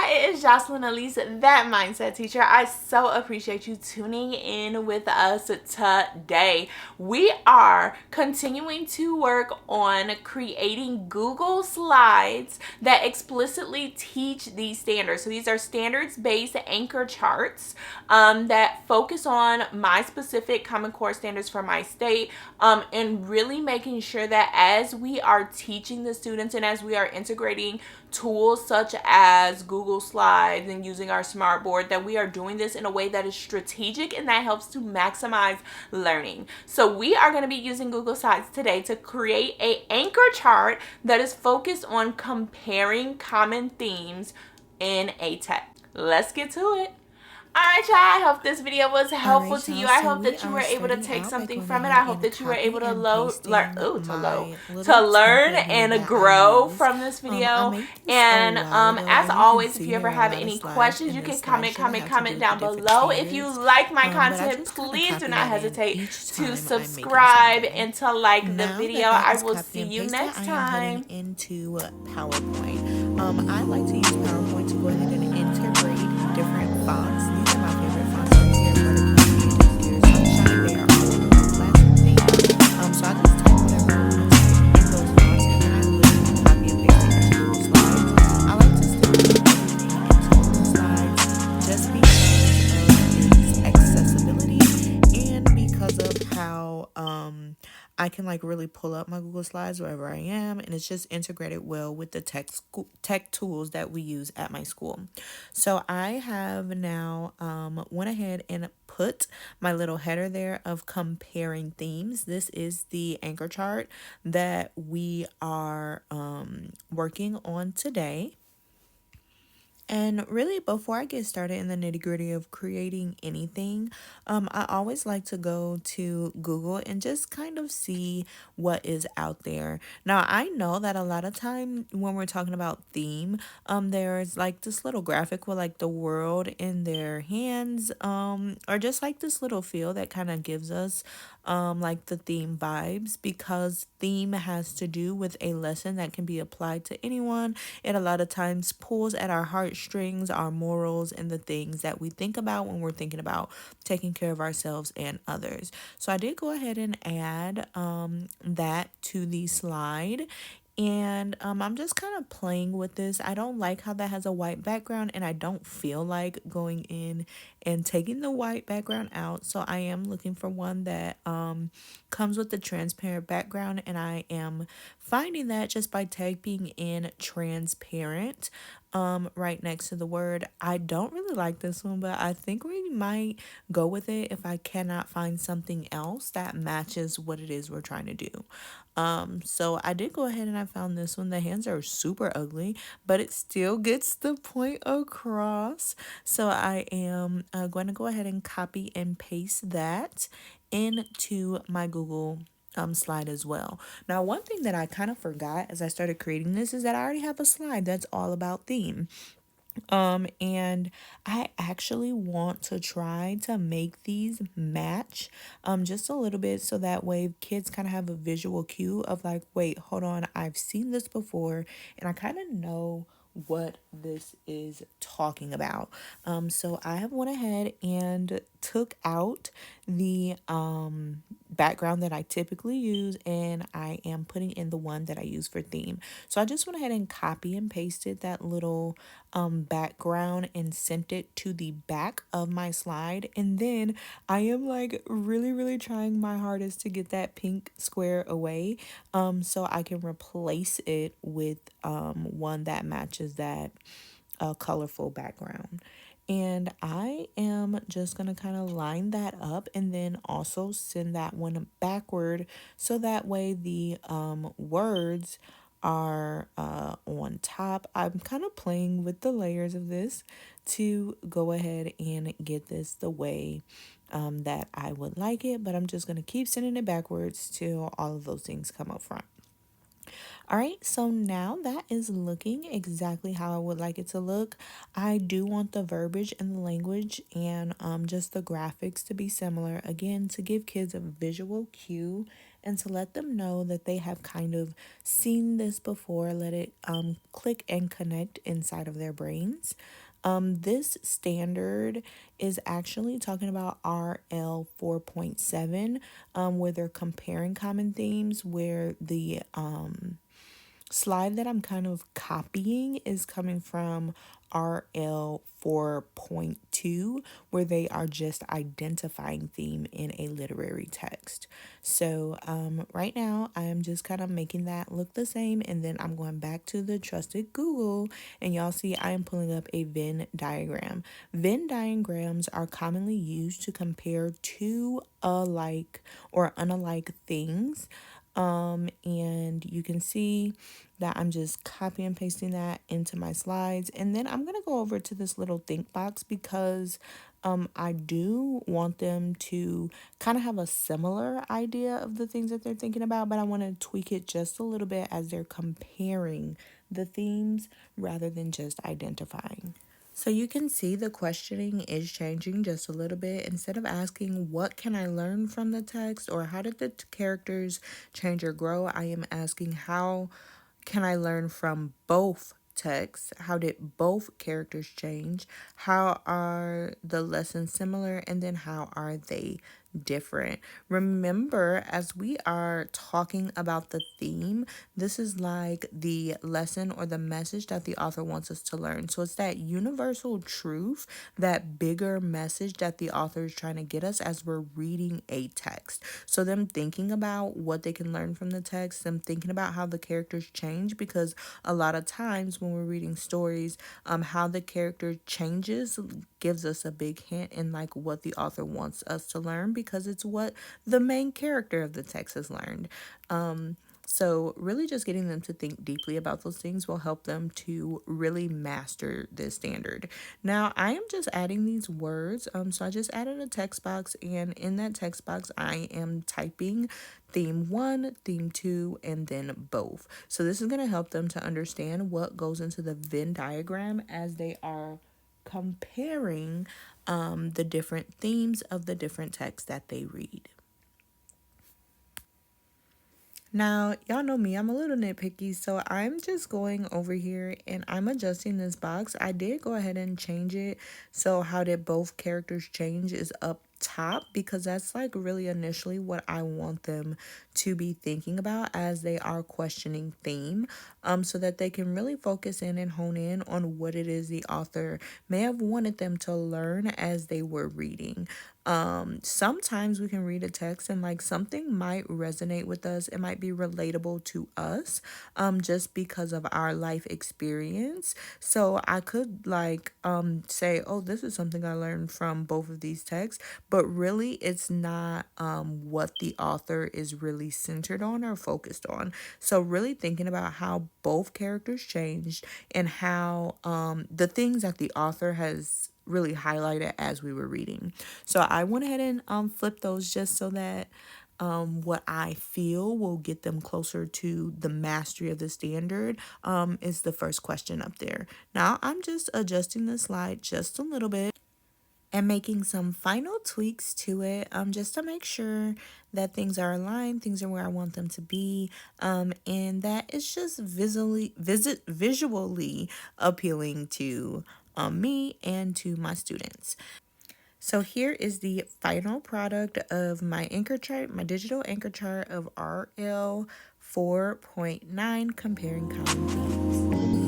Hi, it is Jocelyn Alyse, that mindset teacher. I so appreciate you tuning in with us today. We are continuing to work on creating Google Slides that explicitly teach these standards. So these are standards-based anchor charts that focus on my specific Common Core standards for my state, and really making sure that as we are teaching the students and as we are integrating tools such as Google Slides and using our smart board, that we are doing this in a way that is strategic and that helps to maximize learning. So we are going to be using Google Slides today to create an anchor chart that is focused on comparing common themes in a text. Let's get to it. Alright, y'all, I hope this video was helpful to you. I hope that you were able to take something from it. I hope that you were able to learn and grow from this video. And as always, if you ever have any questions, you can comment down below. If you like my content, please do not hesitate to subscribe and to like the video. I will see you next time. Into PowerPoint. I like to use PowerPoint to go ahead and integrate different fonts. These are my favorite fonts right here. Buttercup, Sunshine, they are all of the classic things. So I just type whatever I want to type in those fonts, and then I literally copy and paste it into Google Slides. I like to still keep everything into Google Slides just because of its accessibility and because of how I can like really pull up my Google Slides wherever I am, and it's just integrated well with the tech tools that we use at my school. So I have now went ahead and put my little header there of comparing themes. This is the anchor chart that we are working on today. And really, before I get started in the nitty-gritty of creating anything, I always like to go to Google and just kind of see what is out there. Now, I know that a lot of time when we're talking about theme, there's like this little graphic with like the world in their hands, or just like this little feel that kind of gives us like the theme vibes, because theme has to do with a lesson that can be applied to anyone. It a lot of times pulls at our heartstrings, our morals, and the things that we think about when we're thinking about taking care of ourselves and others. So I did go ahead and add that to the slide. And I'm just kind of playing with this. I don't like how that has a white background, and I don't feel like going in and taking the white background out. So I am looking for one that comes with the transparent background, and I am finding that just by typing in transparent right next to the word. I don't really like this one, but I think we might go with it if I cannot find something else that matches what it is we're trying to do. So I did go ahead and I found this one. The hands are super ugly, but it still gets the point across. So I am going to go ahead and copy and paste that into my Google slide as well. Now, one thing that I kind of forgot as I started creating this is that I already have a slide that's all about theme. And I actually want to try to make these match just a little bit, so that way kids kind of have a visual cue of like, wait, hold on, I've seen this before and I kind of know what this is talking about. So I have went ahead and took out the background that I typically use, and I am putting in the one that I use for theme. So I just went ahead and copy and pasted that little background and sent it to the back of my slide. And then I am like really trying my hardest to get that pink square away, so I can replace it with one that matches that colorful background. And I am just going to kind of line that up and then also send that one backward, so that way the words are on top. I'm kind of playing with the layers of this to go ahead and get this the way that I would like it, but I'm just going to keep sending it backwards till all of those things come up front. All right, so now that is looking exactly how I would like it to look. I do want the verbiage and the language and just the graphics to be similar, again, to give kids a visual cue and to let them know that they have kind of seen this before, let it click and connect inside of their brains. This standard is actually talking about RL 4.7, where they're comparing common themes, where the slide that I'm kind of copying is coming from RL 4.2, where they are just identifying theme in a literary text. So right now I am just kind of making that look the same, and then I'm going back to the trusted Google, and y'all see I am pulling up a Venn diagram. Venn diagrams are commonly used to compare two alike or unalike things. And you can see that I'm just copy and pasting that into my slides. And then I'm going to go over to this little think box because I do want them to kind of have a similar idea of the things that they're thinking about, but I want to tweak it just a little bit as they're comparing the themes rather than just identifying. So you can see the questioning is changing just a little bit. Instead of asking, what can I learn from the text, or how did the characters change or grow, I am asking, how can I learn from both texts? How did both characters change? How are the lessons similar? And then how are they different? Remember, as we are talking about the theme, this is like the lesson or the message that the author wants us to learn. So it's that universal truth, that bigger message that the author is trying to get us as we're reading a text. So them thinking about what they can learn from the text, them thinking about how the characters change, because a lot of times when we're reading stories, how the character changes gives us a big hint in like what the author wants us to learn, because it's what the main character of the text has learned. So really just getting them to think deeply about those things will help them to really master this standard. Now I am just adding these words. So I just added a text box, and in that text box I am typing theme 1, theme 2, and then both. So this is going to help them to understand what goes into the Venn diagram as they are comparing the different themes of the different texts that they read. Now, y'all know me, I'm a little nitpicky, so I'm just going over here and I'm adjusting this box. I did go ahead and change it. So how did both characters change is up top, because that's like really initially what I want them to be thinking about as they are questioning theme, so that they can really focus in and hone in on what it is the author may have wanted them to learn as they were reading. Sometimes we can read a text and like something might resonate with us, it might be relatable to us, just because of our life experience. So I could like say, oh, this is something I learned from both of these texts, but really it's not what the author is really centered on or focused on. So really thinking about how both characters changed, and how the things that the author has really highlighted as we were reading. So I went ahead and flipped those just so that what I feel will get them closer to the mastery of the standard is the first question up there. Now I'm just adjusting the slide just a little bit and making some final tweaks to it, just to make sure that things are aligned, things are where I want them to be, and that it's just visually appealing to me and to my students. So here is the final product of my anchor chart, my digital anchor chart of RL 4.9 comparing common themes.